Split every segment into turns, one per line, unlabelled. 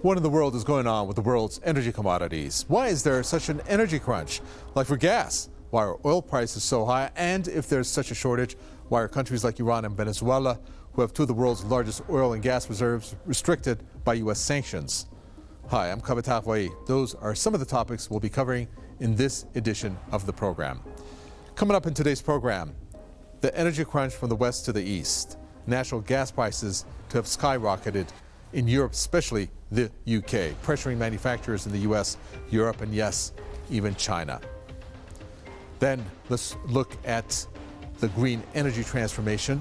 What in the world is going on with the world's energy commodities? Why is there such an energy crunch? Like for gas, why are oil prices so high? And if there's such a shortage, why are countries like Iran and Venezuela, who have two of the world's largest oil and gas reserves, restricted by U.S. sanctions? Hi, I'm Kavital Wai. Those are some of the topics we'll be covering in this edition of the program. Coming up in today's program, the energy crunch from the west to the east, natural gas prices to have skyrocketed in Europe, especially the UK, pressuring manufacturers in the US, Europe, and yes, even China. Then let's look at the green energy transformation.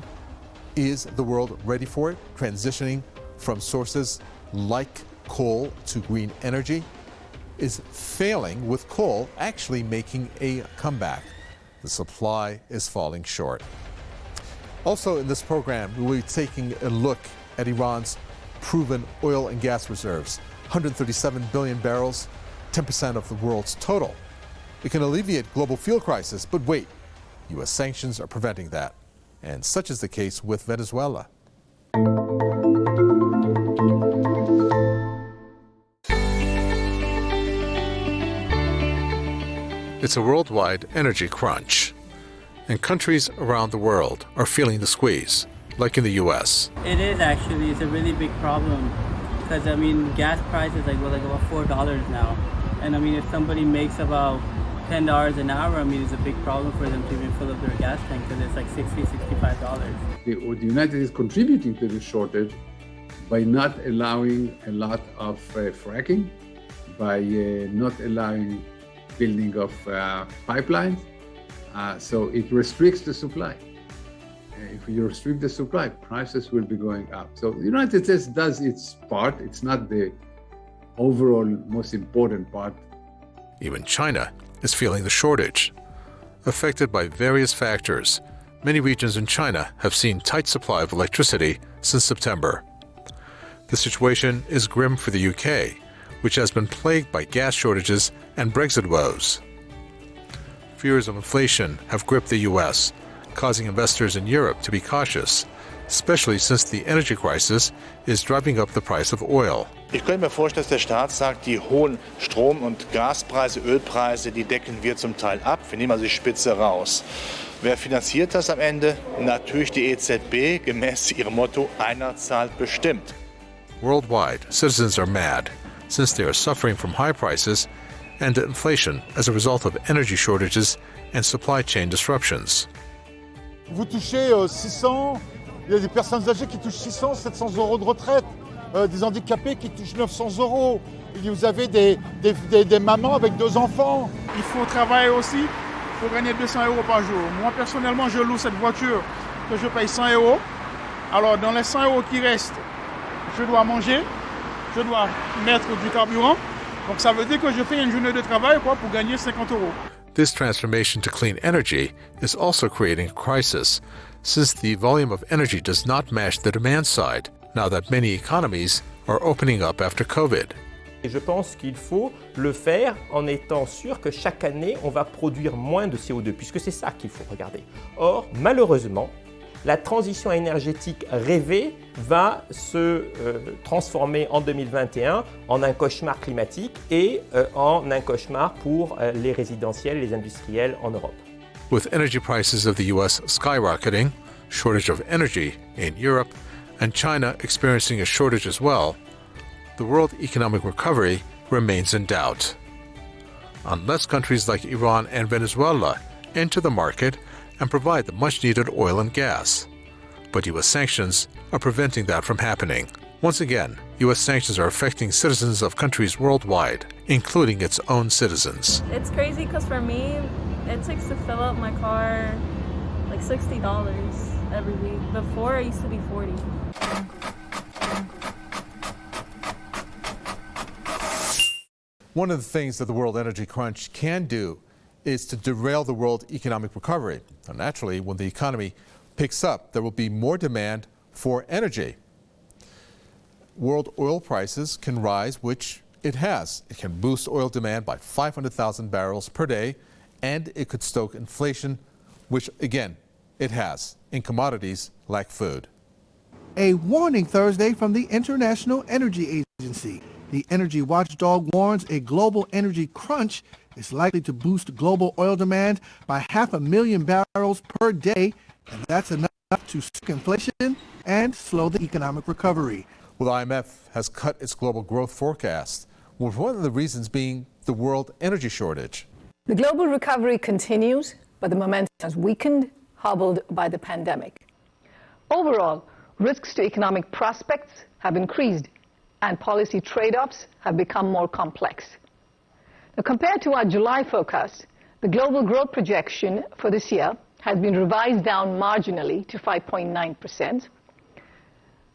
Is the world ready for it? Transitioning from sources like coal to green energy? Is failing with coal actually making a comeback? The supply is falling short. Also in this program, we will be taking a look at Iran's proven oil and gas reserves, 137 billion barrels, 10% of the world's total. It can alleviate global fuel crisis, but wait, U.S. sanctions are preventing that. And such is the case with Venezuela. It's a worldwide energy crunch, and countries around the world are feeling the squeeze, like in the U.S.
It is actually. It's a really big problem because, gas prices like about $4 now. And if somebody makes about $10 an hour, it's a big problem for them to even fill up their gas tank because it's like $60, $65.
The United States is contributing to this shortage by not allowing a lot of fracking, by not allowing building of pipelines. So it restricts the supply. If you restrict the supply, prices will be going up. So the United States does its part. It's not the overall most important part.
Even China is feeling the shortage. Affected by various factors, many regions in China have seen tight supply of electricity since September. The situation is grim for the UK, which has been plagued by gas shortages and Brexit woes. Fears of inflation have gripped the US, causing investors in Europe to be cautious, especially since the energy crisis is driving up the price of oil.
Ich könnte mir vorstellen, dass der Staat sagt, die hohen Strom- und Gaspreise, Ölpreise, die decken wir zum Teil ab. Wir nehmen also die Spitze raus. Wer finanziert das am Ende? Natürlich die EZB, gemäß ihrem Motto, einer zahlt bestimmt.
Worldwide, citizens are mad, since they are suffering from high prices and inflation as a result of energy shortages and supply chain disruptions.
Vous touchez 600, il y a des personnes âgées qui touchent 600, 700 euros de retraite, des handicapés qui touchent 900 euros. Vous avez des mamans avec 2 enfants.
Il faut travailler aussi pour gagner 200 euros par jour. Moi, personnellement, je loue cette voiture que je paye 100 euros. Alors, dans les 100 euros qui restent, je dois manger, je dois mettre du carburant. Donc, ça veut dire que je fais une journée de travail pour gagner 50 euros.
This transformation to clean energy is also creating a crisis, since the volume of energy does not match the demand side, now that many economies are opening up after COVID.
Et je pense qu'il faut le faire en étant sûr que chaque année, on va produire moins de CO2, puisque c'est ça qu'il faut regarder. Or, malheureusement, la transition énergétique rêvée va se transformer en 2021 en un cauchemar climatique et en un cauchemar pour les résidentiels, les industriels en Europe.
With energy prices of the US skyrocketing, shortage of energy in Europe, and China experiencing a shortage as well, the world economic recovery remains in doubt. Unless countries like Iran and Venezuela enter the market and provide the much-needed oil and gas. But U.S. sanctions are preventing that from happening. Once again, U.S. sanctions are affecting citizens of countries worldwide, including its own citizens.
It's crazy because for me, it takes to fill up my car like $60 every week. Before, it used to be $40.
One of the things that the world energy crunch can do is to derail the world economic recovery. Now, naturally, when the economy picks up, there will be more demand for energy. World oil prices can rise, which it has. It can boost oil demand by 500,000 barrels per day, and it could stoke inflation, which, again, it has in commodities like food.
A warning Thursday from the International Energy Agency. The energy watchdog warns a global energy crunch is likely to boost global oil demand by 500,000 barrels per day, and that's enough to stoke inflation and slow the economic recovery.
Well, the IMF has cut its global growth forecast, with one of the reasons being the world energy shortage.
The global recovery continues, but the momentum has weakened, hobbled by the pandemic. Overall, risks to economic prospects have increased, and policy trade-offs have become more complex. Now, compared to our July forecast, the global growth projection for this year has been revised down marginally to 5.9%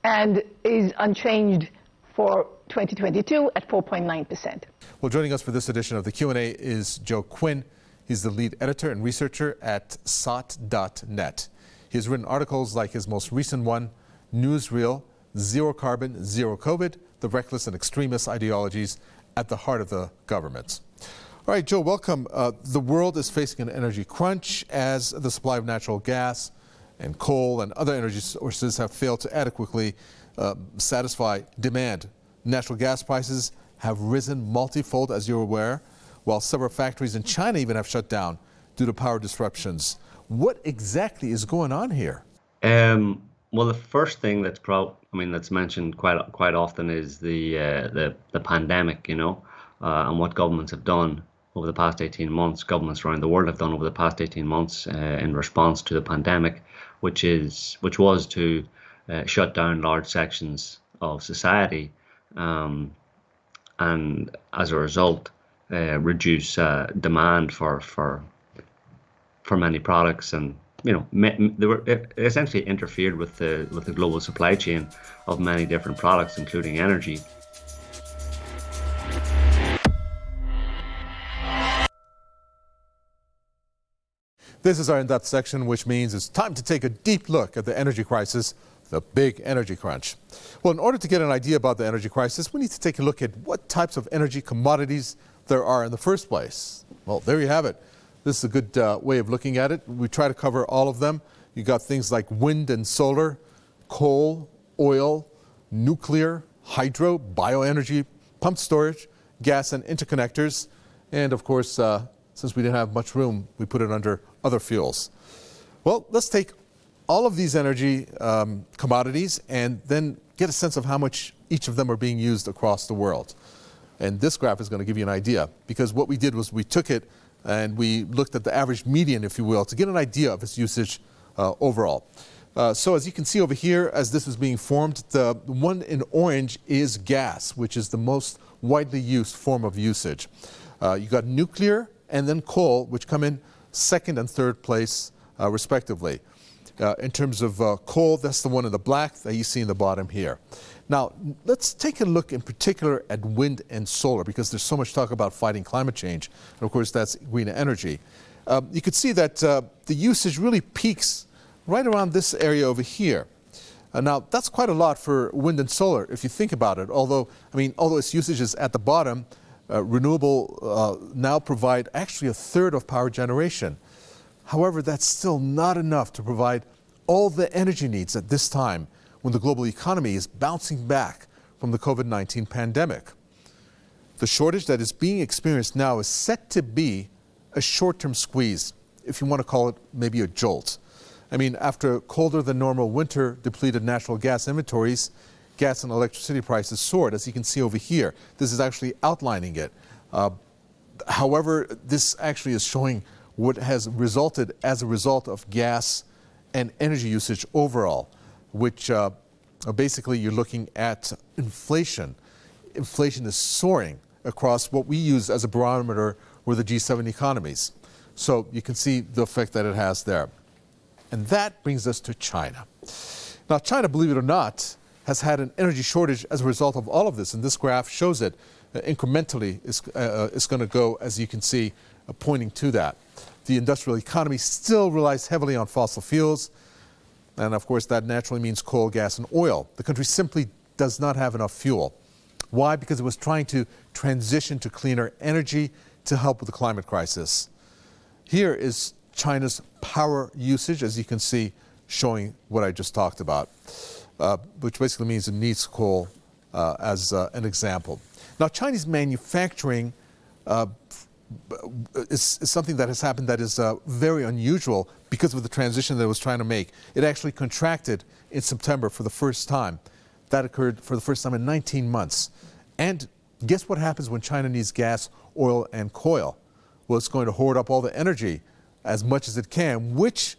and is unchanged for 2022 at 4.9%.
Well, joining us for this edition of the Q&A is Joe Quinn. He's the lead editor and researcher at SOT.net. He has written articles like his most recent one, Newsreel, Zero Carbon, Zero COVID, the reckless and extremist ideologies at the heart of the governments. All right, Joe, welcome. The world is facing an energy crunch as the supply of natural gas and coal and other energy sources have failed to adequately satisfy demand. Natural gas prices have risen multifold, as you're aware, while several factories in China even have shut down due to power disruptions. What exactly is going on here?
Well, the first thing that's that's mentioned quite often is the pandemic, and what governments have done over the past 18 months. Governments around the world have done over the past 18 months in response to the pandemic, which was to shut down large sections of society, and as a result, reduce demand for many products, and they were essentially interfered with the global supply chain of many different products, including energy.
This is our in-depth section, which means it's time to take a deep look at the energy crisis, the big energy crunch. Well, in order to get an idea about the energy crisis, we need to take a look at what types of energy commodities there are in the first place. Well, there you have it. This is a good way of looking at it. We try to cover all of them. You got things like wind and solar, coal, oil, nuclear, hydro, bioenergy, pumped storage, gas and interconnectors, and of course, since we didn't have much room, we put it under other fuels. Well, let's take all of these energy commodities and then get a sense of how much each of them are being used across the world. And this graph is going to give you an idea, because what we did was we took it and we looked at the average median, if you will, to get an idea of its usage overall. So as you can see over here, as this is being formed, the one in orange is gas, which is the most widely used form of usage. You got nuclear and then coal, which come in second and third place, respectively. In terms of coal, that's the one in the black that you see in the bottom here. Now, let's take a look in particular at wind and solar, because there's so much talk about fighting climate change. And of course, that's green energy. You could see that the usage really peaks right around this area over here. Now, that's quite a lot for wind and solar, if you think about it. Although its usage is at the bottom, renewable now provide actually a third of power generation. However, that's still not enough to provide all the energy needs at this time when the global economy is bouncing back from the COVID-19 pandemic. The shortage that is being experienced now is set to be a short-term squeeze, if you want to call it maybe a jolt. After colder than normal winter depleted natural gas inventories, gas and electricity prices soared, as you can see over here. This is actually outlining it. However, this actually is showing what has resulted as a result of gas and energy usage overall, which basically you're looking at inflation. Inflation is soaring across what we use as a barometer were the G7 economies. So you can see the effect that it has there. And that brings us to China. Now, China, believe it or not, has had an energy shortage as a result of all of this, and this graph shows it incrementally. It's going to go, as you can see, pointing to that. The industrial economy still relies heavily on fossil fuels, and of course that naturally means coal, gas, and oil. The country simply does not have enough fuel. Why? Because it was trying to transition to cleaner energy to help with the climate crisis. Here is China's power usage, as you can see, showing what I just talked about, which basically means it needs coal as an example. Now, Chinese manufacturing is something that has happened that is very unusual because of the transition that it was trying to make. It actually contracted in September for the first time. That occurred for the first time in 19 months. And guess what happens when China needs gas, oil, and coal? Well, it's going to hoard up all the energy as much as it can, which,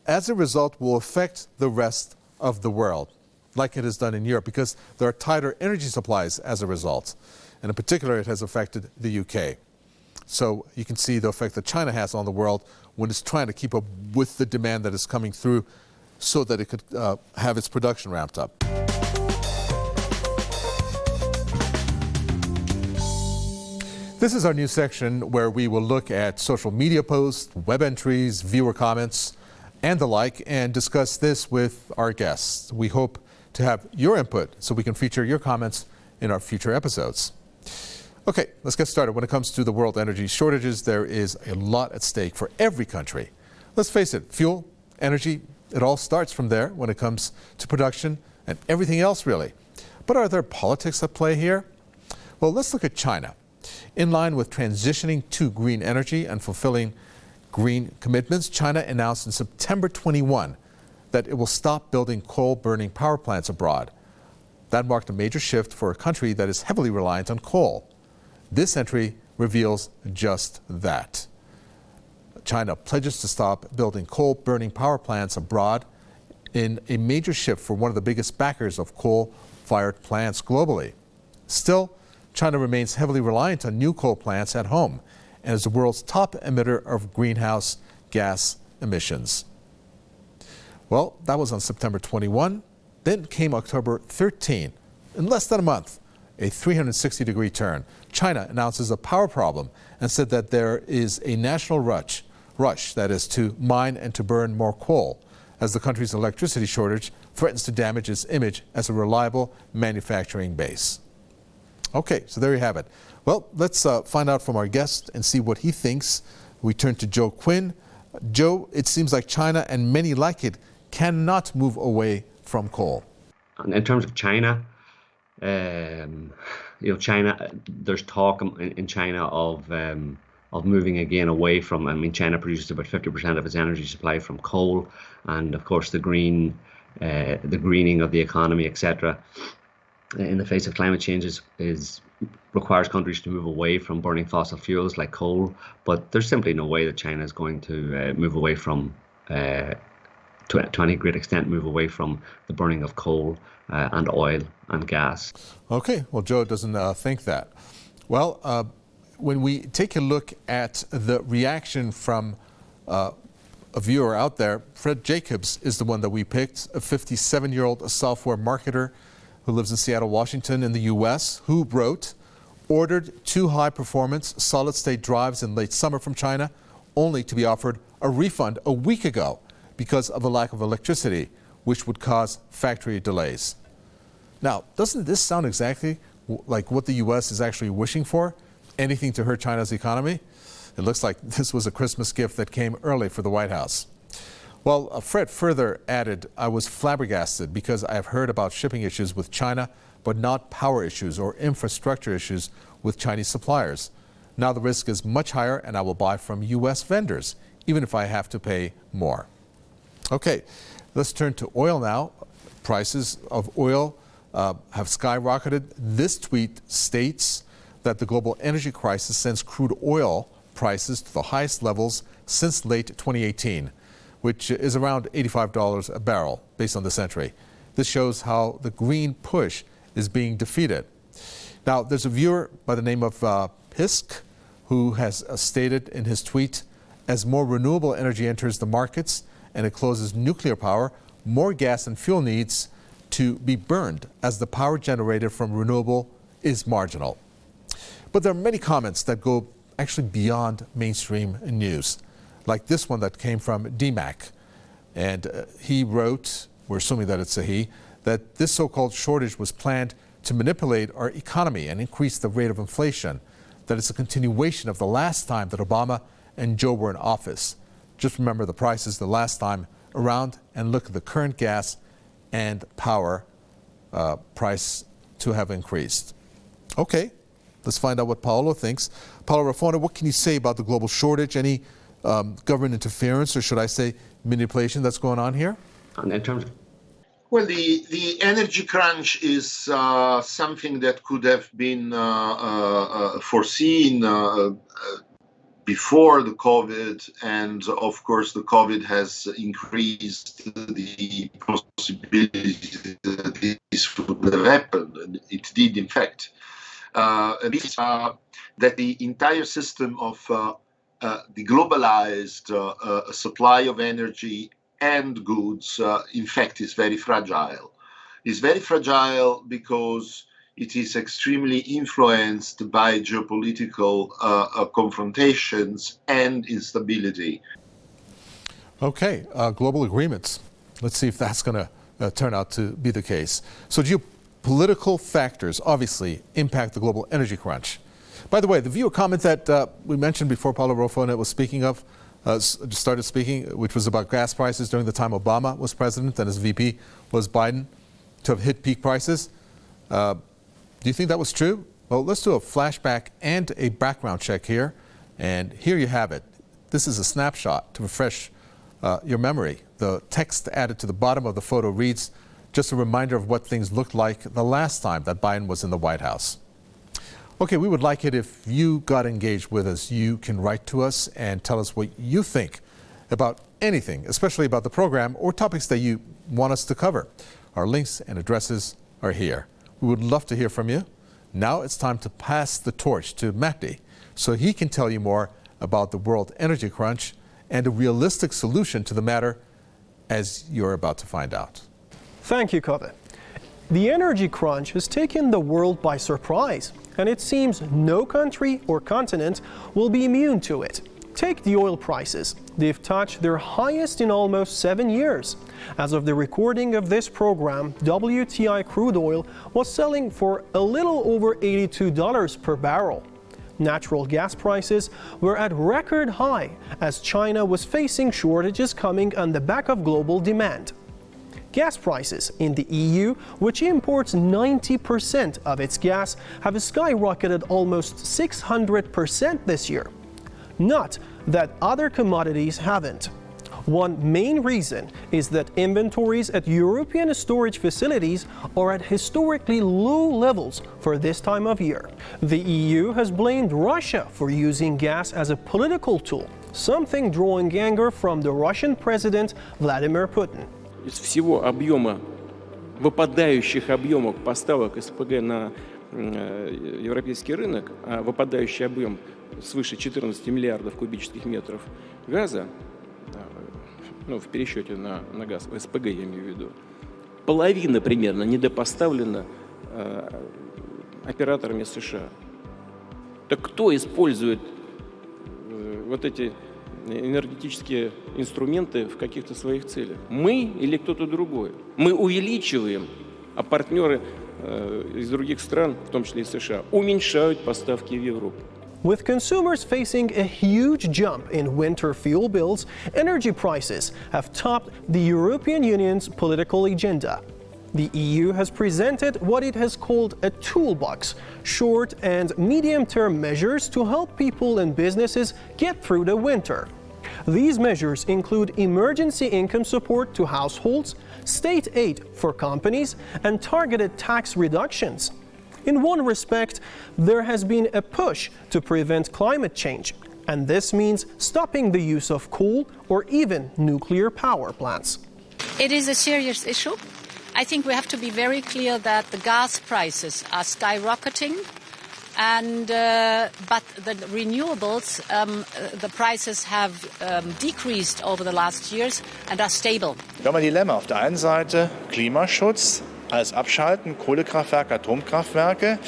as a result, will affect the rest of the world, like it has done in Europe, because there are tighter energy supplies as a result. And in particular, it has affected the UK. So you can see the effect that China has on the world when it's trying to keep up with the demand that is coming through so that it could have its production ramped up. This is our new section where we will look at social media posts, web entries, viewer comments, and the like, and discuss this with our guests. We hope to have your input so we can feature your comments in our future episodes. Okay, let's get started. When it comes to the world energy shortages, there is a lot at stake for every country. Let's face it, fuel, energy, it all starts from there when it comes to production and everything else, really. But are there politics at play here? Well, let's look at China. In line with transitioning to green energy and fulfilling green commitments, China announced in September 21 that it will stop building coal-burning power plants abroad. That marked a major shift for a country that is heavily reliant on coal. This entry reveals just that. China pledges to stop building coal-burning power plants abroad in a major shift for one of the biggest backers of coal-fired plants globally. Still, China remains heavily reliant on new coal plants at home and is the world's top emitter of greenhouse gas emissions. Well, that was on September 21. Then came October 13. In less than a month, a 360-degree turn. China announces a power problem and said that there is a national rush, that is, to mine and to burn more coal, as the country's electricity shortage threatens to damage its image as a reliable manufacturing base. Okay, so there you have it. Well, let's find out from our guest and see what he thinks. We turn to Joe Quinn. Joe, it seems like China and many like it cannot move away from coal.
In terms of China, China, there's talk in China of moving again away from. I mean, China produces about 50% of its energy supply from coal, and of course the greening of the economy, etc. In the face of climate change requires countries to move away from burning fossil fuels like coal, but there's simply no way that China is going to move away from, to any great extent, move away from the burning of coal and oil and gas.
Okay, well, Joe doesn't think that. Well, when we take a look at the reaction from a viewer out there, Fred Jacobs is the one that we picked, a 57-year-old software marketer who lives in Seattle, Washington in the U.S., who wrote, ordered 2 high-performance solid-state drives in late summer from China, only to be offered a refund a week ago because of a lack of electricity, which would cause factory delays. Now, doesn't this sound exactly like what the U.S. is actually wishing for? Anything to hurt China's economy? It looks like this was a Christmas gift that came early for the White House. Well, Fred further added, I was flabbergasted because I have heard about shipping issues with China, but not power issues or infrastructure issues with Chinese suppliers. Now the risk is much higher and I will buy from U.S. vendors, even if I have to pay more. Okay, let's turn to oil now. Prices of oil have skyrocketed. This tweet states that the global energy crisis sends crude oil prices to the highest levels since late 2018. Which is around $85 a barrel based on this entry. This shows how the green push is being defeated. Now, there's a viewer by the name of Pisk who has stated in his tweet, as more renewable energy enters the markets and it closes nuclear power, more gas and fuel needs to be burned as the power generated from renewable is marginal. But there are many comments that go actually beyond mainstream news, like this one that came from DMAC. And he wrote, we're assuming that it's a he, that this so-called shortage was planned to manipulate our economy and increase the rate of inflation, that it's a continuation of the last time that Obama and Joe were in office. Just remember the prices the last time around and look at the current gas and power price to have increased. Okay, let's find out what Paolo thinks. Paolo Raffona, what can you say about the global shortage? Any government interference, or should I say manipulation that's going on here?
In terms of
well, the energy crunch is something that could have been foreseen before the COVID, and of course the COVID has increased the possibility that this would have happened, and it did in fact. That the entire system of the globalized supply of energy and goods, in fact, is very fragile. It's very fragile because it is extremely influenced by geopolitical confrontations and instability.
Okay, global agreements. Let's see if that's going to turn out to be the case. So geopolitical factors obviously impact the global energy crunch. By the way, the viewer comment that we mentioned before Paolo Raffona was speaking of, started speaking, which was about gas prices during the time Obama was president and his VP was Biden, to have hit peak prices. Do you think that was true? Well, let's do a flashback and a background check here. And here you have it. This is a snapshot to refresh your memory. The text added to the bottom of the photo reads, just a reminder of what things looked like the last time that Biden was in the White House. Okay, we would like it if you got engaged with us. You can write to us and tell us what you think about anything, especially about the program or topics that you want us to cover. Our links and addresses are here. We would love to hear from you. Now it's time to pass the torch to Mahdi so he can tell you more about the world energy crunch and a realistic solution to the matter, as you're about to find out.
Thank you, Kove. The energy crunch has taken the world by surprise, and it seems no country or continent will be immune to it. Take the oil prices. They've touched their highest in almost 7 years. As of the recording of this program, WTI crude oil was selling for a little over $82 per barrel. Natural gas prices were at record high as China was facing shortages coming on the back of global demand. Gas prices in the EU, which imports 90% of its gas, have skyrocketed almost 600% this year. Not that other commodities haven't. One main reason is that inventories at European storage facilities are at historically low levels for this time of year. The EU has blamed Russia for using gas as a political tool, something drawing anger from the Russian President Vladimir Putin.
Из всего объема, выпадающих объемов поставок СПГ на европейский рынок, а выпадающий объем свыше 14 миллиардов кубических метров газа, ну, в пересчете на газ, СПГ я имею в виду, половина примерно недопоставлена операторами США. Так кто использует вот эти энергетические инструменты в каких-то своих целях? Мы или кто-то другой? Мы увеличиваем, а партнеры из других стран, в том числе и США, уменьшают поставки в Европу.
With consumers facing a huge jump in winter fuel bills, energy prices have topped the European Union's political agenda. The EU has presented what it has called a toolbox, short and medium-term measures to help people and businesses get through the winter. These measures include emergency income support to households, state aid for companies, and targeted tax reductions. In one respect, there has been a push to prevent climate change, and this means stopping the use of coal or even nuclear power plants.
It is a serious issue. I think we have to be very clear that the gas prices are skyrocketing, and but the renewables, the prices have decreased over the last years and are stable.
Wir haben ein Dilemma. Auf der einen Seite Klimaschutz, alles abschalten, Kohlekraftwerke, Atomkraftwerke.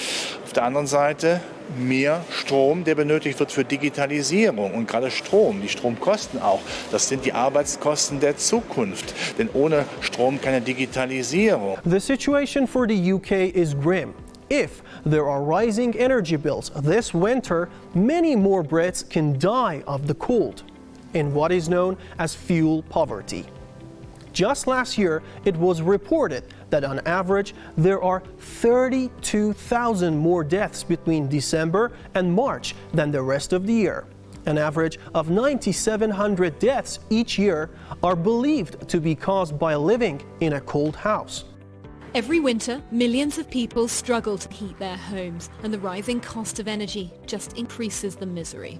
Auf der anderen Seite mehr Strom, der benötigt wird für Digitalisierung. Und gerade Strom, die Stromkosten auch, das sind die Arbeitskosten der Zukunft. Denn ohne Strom keine Digitalisierung.
The situation for the UK is grim. If there are rising energy bills this winter, many more Brits can die of the cold, in what is known as fuel poverty. Just last year, it was reported that on average, there are 32,000 more deaths between December and March than the rest of the year. An average of 9,700 deaths each year are believed to be caused by living in a cold house.
Every winter, millions of people struggle to heat their homes, and the rising cost of energy just increases the misery.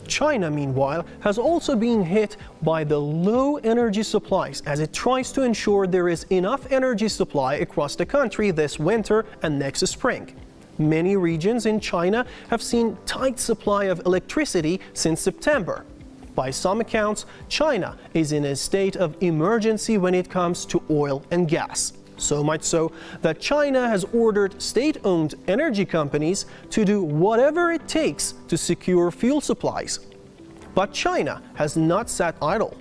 China, meanwhile, has also been hit by the low energy supplies as it tries to ensure there is enough energy supply across the country this winter and next spring. Many regions in China have seen tight supply of electricity since September. By some accounts, China is in a state of emergency when it comes to oil and gas. So much so that China has ordered state-owned energy companies to do whatever it takes to secure fuel supplies. But China has not sat idle.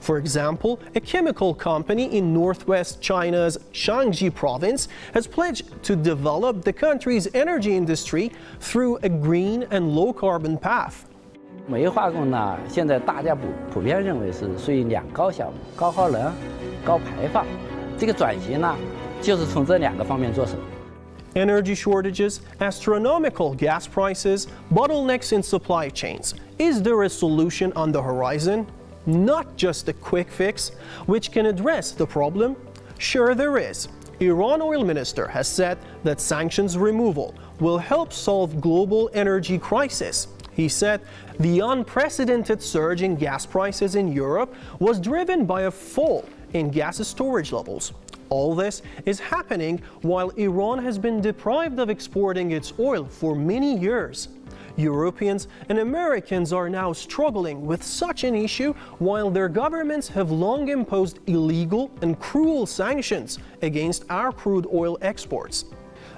For example, a chemical company in northwest China's Shaanxi province has pledged to develop the country's energy industry through a green and low-carbon path.
煤化工呢，现在大家普遍认为是属于两高项目，高耗能、高排放。这个转型呢，就是从这两个方面着手。
Energy shortages, astronomical gas prices, bottlenecks in supply chains. Is there a solution on the horizon? Not just a quick fix, which can address the problem? Sure there is. Iran oil minister has said that sanctions removal will help solve global energy crisis. He said the unprecedented surge in gas prices in Europe was driven by a fall in gas storage levels. All this is happening while Iran has been deprived of exporting its oil for many years. Europeans and Americans are now struggling with such an issue while their governments have long imposed illegal and cruel sanctions against our crude oil exports.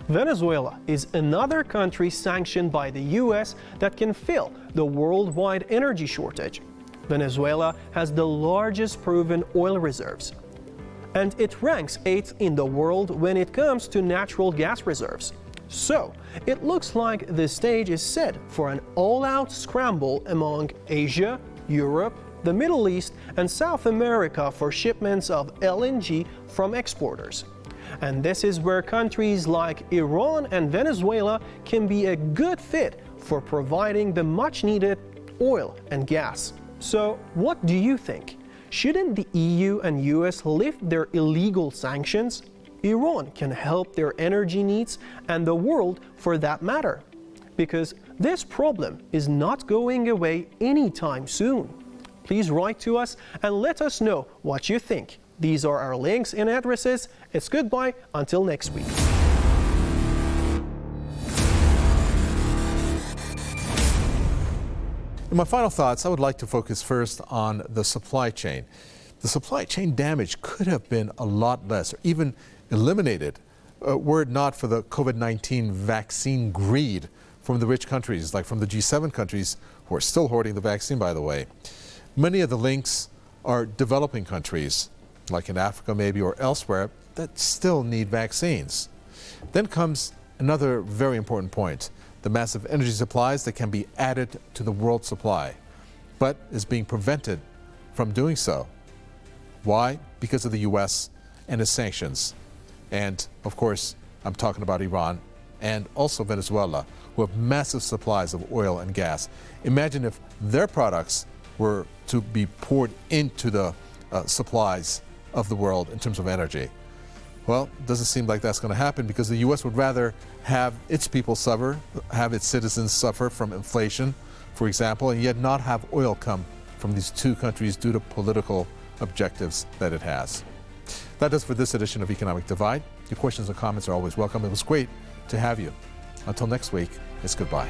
Venezuela is another country sanctioned by the US that can fill the worldwide energy shortage. Venezuela has the largest proven oil reserves, and it ranks 8th in the world when it comes to natural gas reserves. So, it looks like the stage is set for an all-out scramble among Asia, Europe, the Middle East, and South America for shipments of LNG from exporters. And this is where countries like Iran and Venezuela can be a good fit for providing the much-needed oil and gas. So, what do you think? Shouldn't the EU and US lift their illegal sanctions? Iran can help their energy needs and the world for that matter. Because this problem is not going away anytime soon. Please write to us and let us know what you think. These are our links and addresses. It's goodbye until next week.
In my final thoughts, I would like to focus first on the supply chain. The supply chain damage could have been a lot less, or even eliminated, were it not for the COVID-19 vaccine greed from the rich countries, like from the G7 countries, who are still hoarding the vaccine, by the way. Many of the links are developing countries, like in Africa maybe or elsewhere, that still need vaccines. Then comes another very important point: the massive energy supplies that can be added to the world supply, but is being prevented from doing so. Why? Because of the US and its sanctions. And of course, I'm talking about Iran and also Venezuela, who have massive supplies of oil and gas. Imagine if their products were to be poured into the supplies of the world in terms of energy. Well, it doesn't seem like that's going to happen, because the US would rather have its people suffer, have its citizens suffer from inflation, for example, and yet not have oil come from these two countries due to political objectives that it has. That does for this edition of Economic Divide. Your questions and comments are always welcome. It was great to have you. Until next week, it's goodbye.